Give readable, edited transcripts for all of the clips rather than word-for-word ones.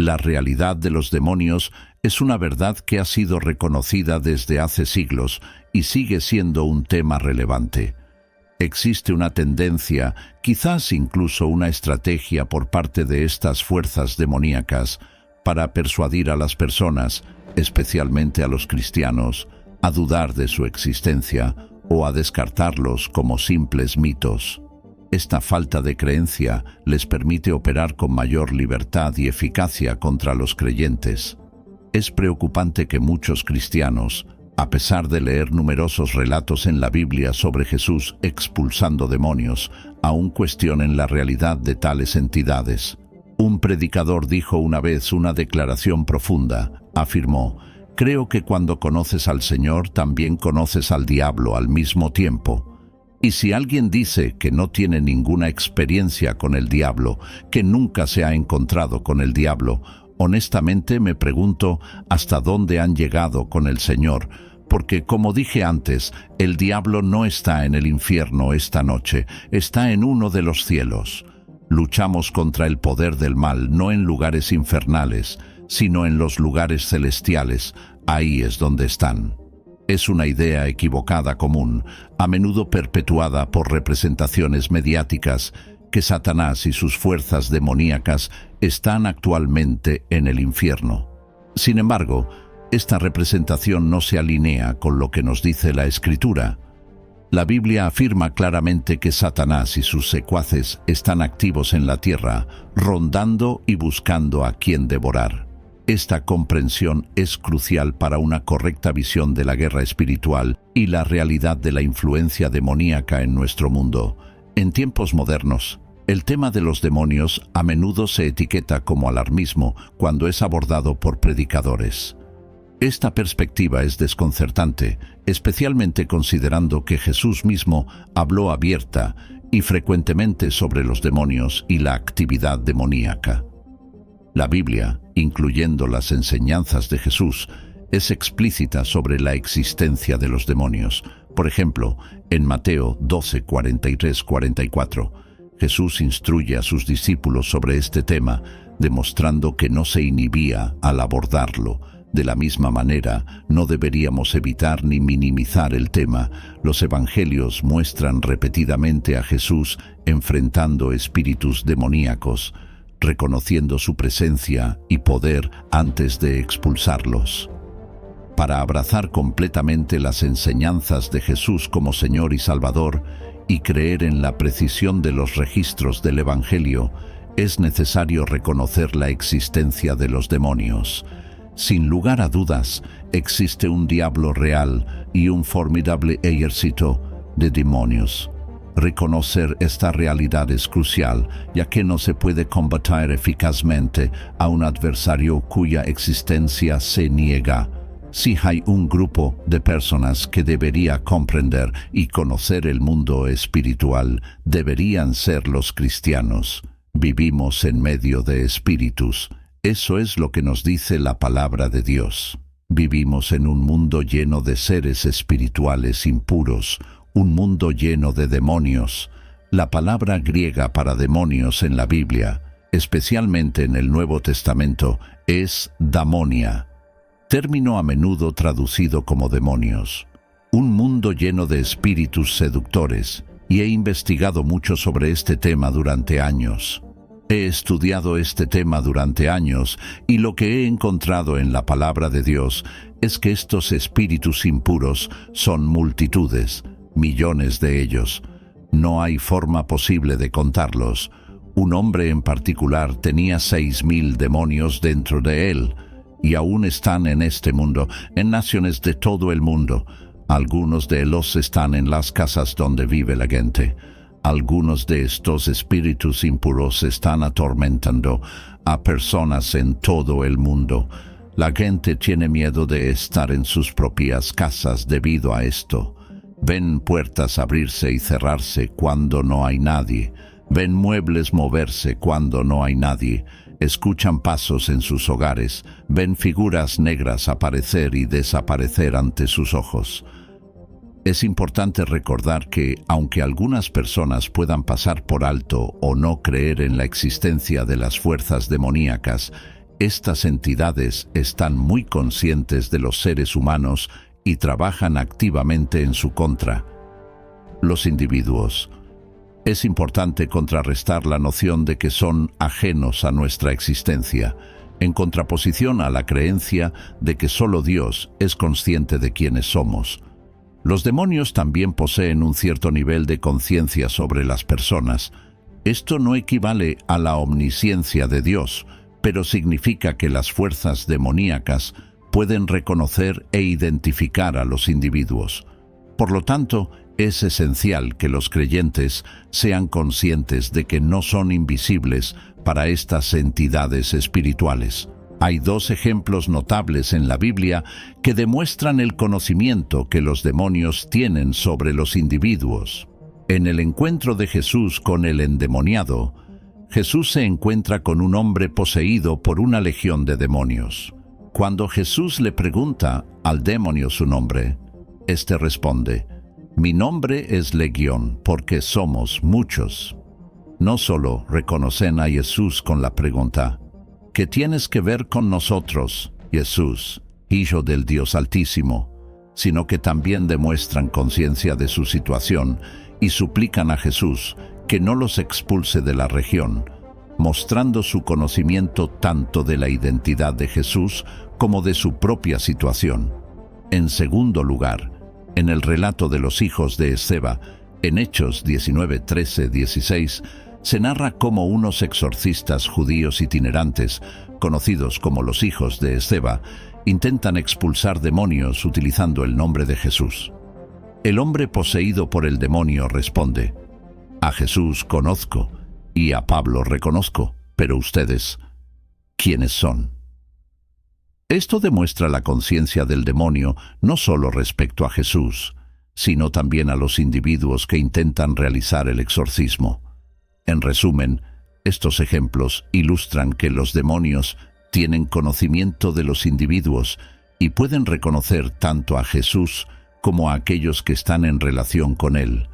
La realidad de los demonios es una verdad que ha sido reconocida desde hace siglos y sigue siendo un tema relevante. Existe una tendencia, quizás incluso una estrategia por parte de estas fuerzas demoníacas para persuadir a las personas, especialmente a los cristianos, a dudar de su existencia o a descartarlos como simples mitos. Esta falta de creencia les permite operar con mayor libertad y eficacia contra los creyentes. Es preocupante que muchos cristianos, a pesar de leer numerosos relatos en la Biblia sobre Jesús expulsando demonios, aún cuestionen la realidad de tales entidades. Un predicador dijo una vez una declaración profunda. Afirmó: «Creo que cuando conoces al Señor también conoces al diablo al mismo tiempo». Y si alguien dice que no tiene ninguna experiencia con el diablo, que nunca se ha encontrado con el diablo, honestamente me pregunto hasta dónde han llegado con el Señor, porque como dije antes, el diablo no está en el infierno esta noche, está en uno de los cielos. Luchamos contra el poder del mal no en lugares infernales, sino en los lugares celestiales. Ahí es donde están. Es una idea equivocada común, a menudo perpetuada por representaciones mediáticas, que Satanás y sus fuerzas demoníacas están actualmente en el infierno. Sin embargo, esta representación no se alinea con lo que nos dice la Escritura. La Biblia afirma claramente que Satanás y sus secuaces están activos en la tierra, rondando y buscando a quien devorar. Esta comprensión es crucial para una correcta visión de la guerra espiritual y la realidad de la influencia demoníaca en nuestro mundo. En tiempos modernos, el tema de los demonios a menudo se etiqueta como alarmismo cuando es abordado por predicadores. Esta perspectiva es desconcertante, especialmente considerando que Jesús mismo habló abierta y frecuentemente sobre los demonios y la actividad demoníaca. La Biblia, incluyendo las enseñanzas de Jesús, es explícita sobre la existencia de los demonios. Por ejemplo, en Mateo 12, 43-44, Jesús instruye a sus discípulos sobre este tema, demostrando que no se inhibía al abordarlo. De la misma manera, no deberíamos evitar ni minimizar el tema. Los evangelios muestran repetidamente a Jesús enfrentando espíritus demoníacos, reconociendo su presencia y poder antes de expulsarlos. Para abrazar completamente las enseñanzas de Jesús como Señor y Salvador y creer en la precisión de los registros del Evangelio, es necesario reconocer la existencia de los demonios. Sin lugar a dudas, existe un diablo real y un formidable ejército de demonios. Reconocer esta realidad es crucial, ya que no se puede combatir eficazmente a un adversario cuya existencia se niega. Si hay un grupo de personas que debería comprender y conocer el mundo espiritual, deberían ser los cristianos. Vivimos en medio de espíritus. Eso es lo que nos dice la palabra de Dios. Vivimos en un mundo lleno de seres espirituales impuros, un mundo lleno de demonios. La palabra griega para demonios en la Biblia, especialmente en el Nuevo Testamento, es daimonia, término a menudo traducido como demonios. Un mundo lleno de espíritus seductores, y he investigado mucho sobre este tema durante años. He estudiado este tema durante años y lo que he encontrado en la palabra de Dios es que estos espíritus impuros son multitudes, millones de ellos. No hay forma posible de contarlos. Un hombre en particular tenía 6,000 demonios dentro de él y aún están en este mundo, en naciones de todo el mundo. Algunos de ellos están en las casas donde vive la gente. Algunos de estos espíritus impuros están atormentando a personas en todo el mundo. La gente tiene miedo de estar en sus propias casas debido a esto. Ven puertas abrirse y cerrarse cuando no hay nadie. Ven muebles moverse cuando no hay nadie. Escuchan pasos en sus hogares. Ven figuras negras aparecer y desaparecer ante sus ojos. Es importante recordar que, aunque algunas personas puedan pasar por alto o no creer en la existencia de las fuerzas demoníacas, Estas entidades están muy conscientes de los seres humanos y trabajan activamente en su contra. Los individuos. Es importante contrarrestar la noción de que son ajenos a nuestra existencia, en contraposición a la creencia de que solo Dios es consciente de quiénes somos. Los demonios también poseen un cierto nivel de conciencia sobre las personas. Esto no equivale a la omnisciencia de Dios, pero significa que las fuerzas demoníacas pueden reconocer e identificar a los individuos. Por lo tanto, es esencial que los creyentes sean conscientes de que no son invisibles para estas entidades espirituales. Hay dos ejemplos notables en la Biblia que demuestran el conocimiento que los demonios tienen sobre los individuos. En el encuentro de Jesús con el endemoniado, Jesús se encuentra con un hombre poseído por una legión de demonios. Cuando Jesús le pregunta al demonio su nombre, éste responde: «Mi nombre es Legión, porque somos muchos». No solo reconocen a Jesús con la pregunta: «¿Qué tienes que ver con nosotros, Jesús, Hijo del Dios Altísimo?», sino que también demuestran conciencia de su situación y suplican a Jesús que no los expulse de la región, mostrando su conocimiento tanto de la identidad de Jesús como de su propia situación. En segundo lugar, en el relato de los hijos de Esceva, en Hechos 19, 13, 16, se narra cómo unos exorcistas judíos itinerantes, conocidos como los hijos de Esceva, intentan expulsar demonios utilizando el nombre de Jesús. El hombre poseído por el demonio responde: «A Jesús conozco y a Pablo reconozco, pero ustedes, ¿quiénes son?». Esto demuestra la conciencia del demonio no solo respecto a Jesús, sino también a los individuos que intentan realizar el exorcismo. En resumen, estos ejemplos ilustran que los demonios tienen conocimiento de los individuos y pueden reconocer tanto a Jesús como a aquellos que están en relación con Él.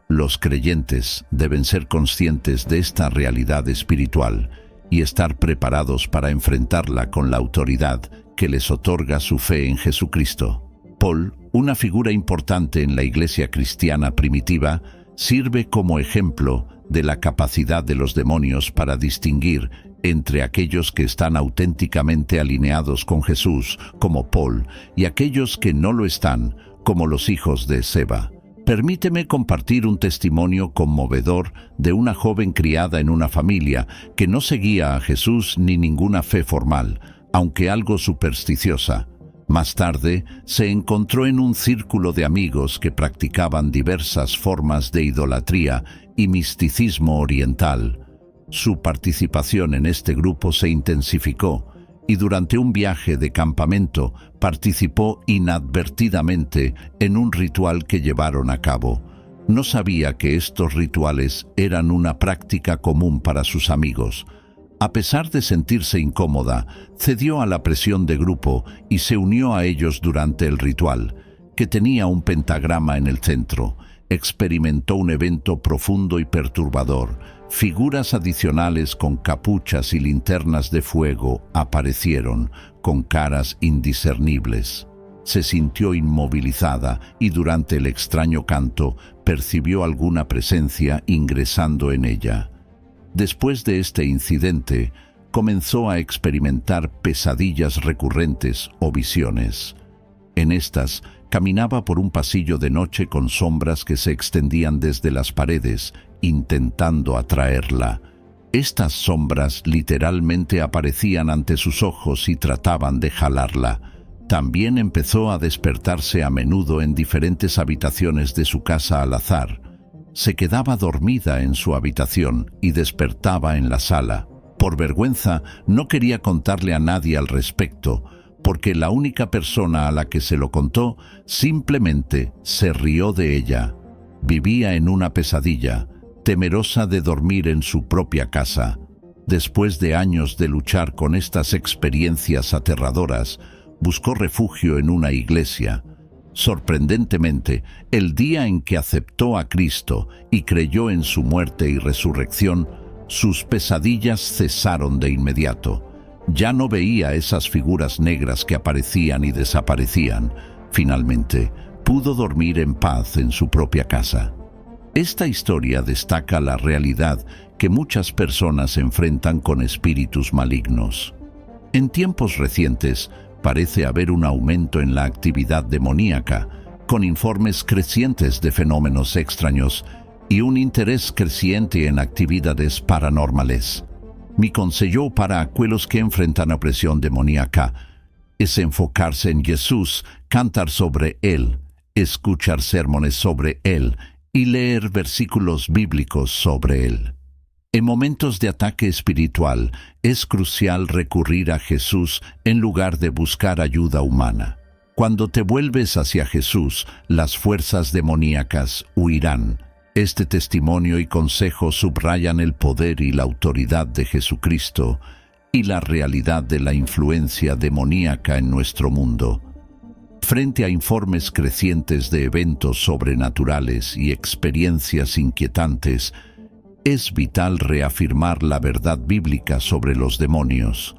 Los creyentes deben ser conscientes de esta realidad espiritual y estar preparados para enfrentarla con la autoridad que les otorga su fe en Jesucristo. Paul, una figura importante en la iglesia cristiana primitiva, sirve como ejemplo de la capacidad de los demonios para distinguir entre aquellos que están auténticamente alineados con Jesús, como Paul, y aquellos que no lo están, como los hijos de Esceva. Permíteme compartir un testimonio conmovedor de una joven criada en una familia que no seguía a Jesús ni ninguna fe formal, aunque algo supersticiosa. Más tarde, se encontró en un círculo de amigos que practicaban diversas formas de idolatría y misticismo oriental. Su participación en este grupo se intensificó y durante un viaje de campamento participó inadvertidamente en un ritual que llevaron a cabo. No sabía que estos rituales eran una práctica común para sus amigos. A pesar de sentirse incómoda, cedió a la presión de grupo y se unió a ellos durante el ritual, que tenía un pentagrama en el centro. Experimentó un evento profundo y perturbador. Figuras adicionales con capuchas y linternas de fuego aparecieron, con caras indiscernibles. Se sintió inmovilizada y durante el extraño canto percibió alguna presencia ingresando en ella. Después de este incidente, comenzó a experimentar pesadillas recurrentes o visiones. En estas, caminaba por un pasillo de noche con sombras que se extendían desde las paredes, intentando atraerla. Estas sombras literalmente aparecían ante sus ojos y trataban de jalarla. También empezó a despertarse a menudo en diferentes habitaciones de su casa al azar. Se quedaba dormida en su habitación y despertaba en la sala. Por vergüenza, no quería contarle a nadie al respecto, porque la única persona a la que se lo contó simplemente se rió de ella. Vivía en una pesadilla, temerosa de dormir en su propia casa. Después de años de luchar con estas experiencias aterradoras, buscó refugio en una iglesia. Sorprendentemente, el día en que aceptó a Cristo y creyó en su muerte y resurrección, sus pesadillas cesaron de inmediato. Ya no veía esas figuras negras que aparecían y desaparecían. Finalmente, pudo dormir en paz en su propia casa. Esta historia destaca la realidad que muchas personas enfrentan con espíritus malignos. En tiempos recientes, parece haber un aumento en la actividad demoníaca, con informes crecientes de fenómenos extraños y un interés creciente en actividades paranormales. Mi consejo para aquellos que enfrentan opresión demoníaca es enfocarse en Jesús, cantar sobre Él, escuchar sermones sobre Él y leer versículos bíblicos sobre Él. En momentos de ataque espiritual, es crucial recurrir a Jesús en lugar de buscar ayuda humana. Cuando te vuelves hacia Jesús, las fuerzas demoníacas huirán. Este testimonio y consejo subrayan el poder y la autoridad de Jesucristo y la realidad de la influencia demoníaca en nuestro mundo. Frente a informes crecientes de eventos sobrenaturales y experiencias inquietantes, es vital reafirmar la verdad bíblica sobre los demonios.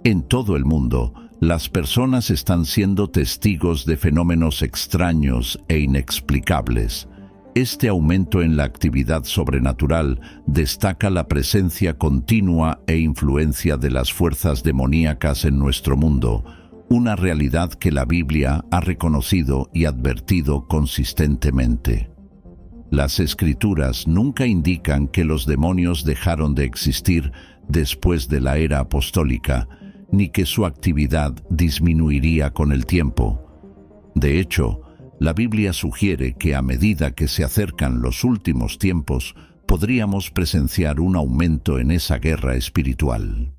En todo el mundo, las personas están siendo testigos de fenómenos extraños e inexplicables. Este aumento en la actividad sobrenatural destaca la presencia continua e influencia de las fuerzas demoníacas en nuestro mundo, una realidad que la Biblia ha reconocido y advertido consistentemente. Las Escrituras nunca indican que los demonios dejaron de existir después de la era apostólica, ni que su actividad disminuiría con el tiempo. De hecho, la Biblia sugiere que a medida que se acercan los últimos tiempos, podríamos presenciar un aumento en esa guerra espiritual.